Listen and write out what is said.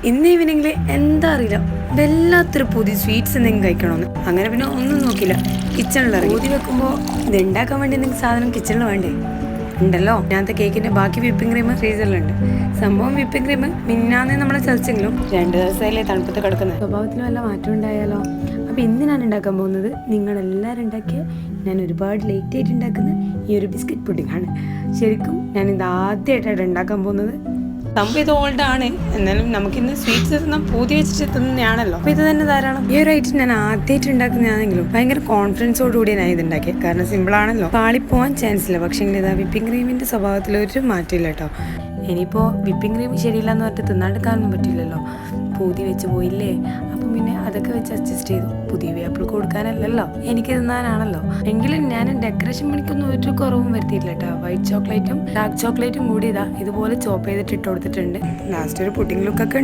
ഇന്ന് ഈവനിങ്ങിൽ എന്താ അറിയില്ല വല്ലാത്തൊരു പുതിയ സ്വീറ്റ്സ് എന്തെങ്കിലും കഴിക്കണമെന്ന്. അങ്ങനെ പിന്നെ ഒന്നും നോക്കില്ല, കിച്ചണിൽ ഊതി വെക്കുമ്പോൾ ഇത് ഉണ്ടാക്കാൻ വേണ്ടി എന്തെങ്കിലും സാധനം കിച്ചണിൽ വേണ്ടേ? ഉണ്ടല്ലോ, ഞാനത്തെ കേക്കിന്റെ ബാക്കി വിപ്പിംഗ് ക്രീം ഫ്രീസറിലുണ്ട്. സംഭവം വിപ്പിംഗ് ക്രീം മിന്നാന്ന് നമ്മളെ ചതച്ചെങ്കിലും 2 ദിവസമായില്ലേ തണുപ്പത്ത് കിടക്കുന്നത്. സ്വഭാവത്തിൽ വല്ല മാറ്റം ഉണ്ടായാലോ? അപ്പോൾ ഇന്ന് ഞാൻ ഉണ്ടാക്കാൻ പോകുന്നത് നിങ്ങളെല്ലാവരും ഉണ്ടാക്കിയ, ഞാൻ ഒരുപാട് ലേറ്റ് ആയിട്ട് ഉണ്ടാക്കുന്ന ഈ ഒരു ബിസ്ക്കറ്റ് പുഡിംഗ് ആണ്. ശരിക്കും ഞാൻ ഇത് ആദ്യമായിട്ടാണ് ഉണ്ടാക്കാൻ പോകുന്നത്. സംഭവം ഇത് ഓൾഡ് ആണ്, എന്നാലും നമുക്കിന്ന് സ്വീറ്റ്സ് തിന്നാൻ പൂതി വെച്ചിട്ട് തിന്നുന്നതാണല്ലോ, അപ്പോൾ ഇത് തന്നെ ധാരാളം. ഈ ഒരു ഐറ്റം ഞാൻ ആദ്യമായിട്ട് ഉണ്ടാക്കുന്നതാണെങ്കിലും ഭയങ്കര കോൺഫിഡൻസോടുകൂടി ഞാൻ ഇത് ഉണ്ടാക്കിയത്. കാരണം സിമ്പിൾ ആണല്ലോ, പാളിപ്പോവാൻ ചാൻസ് ഇല്ല. പക്ഷേ ഇതാ വിപ്പിംഗ് ക്രീമിന്റെ സ്വഭാവത്തിൽ ഒരു മാറ്റമില്ല കേട്ടോ. ഇനിയിപ്പോൾ വിപ്പിംഗ് ക്രീം ശരിയില്ല എന്ന് പറഞ്ഞിട്ട് തിന്നാണ്ടിരിക്കാനൊന്നും പറ്റില്ലല്ലോ, പൂതി വെച്ച് പോയില്ലേ. അപ്പം പിന്നെ അതൊക്കെ വെച്ച് അഡ്ജസ്റ്റ് ചെയ്തു. പുതിയ വേപ്പിൾ കൊടുക്കാനല്ലല്ലോ, എനിക്ക് തിന്നാനാണല്ലോ. എങ്കിലും ഞാൻ ഡെക്കറേഷൻ പണിക്കൊന്നും ഒരു കുറവും വരുത്തിയിട്ടില്ല കേട്ടോ. വൈറ്റ് ചോക്ലേറ്റും ഡാർക്ക് ചോക്ലേറ്റും കൂടി ഇതുപോലെ ചോപ്പ് ചെയ്തിട്ട് ഇട്ട് കൊടുത്തിട്ടുണ്ട്. ലാസ്റ്റ് ഒരു പുഡിംഗ് ലുക്കൊക്കെ ഉണ്ട്.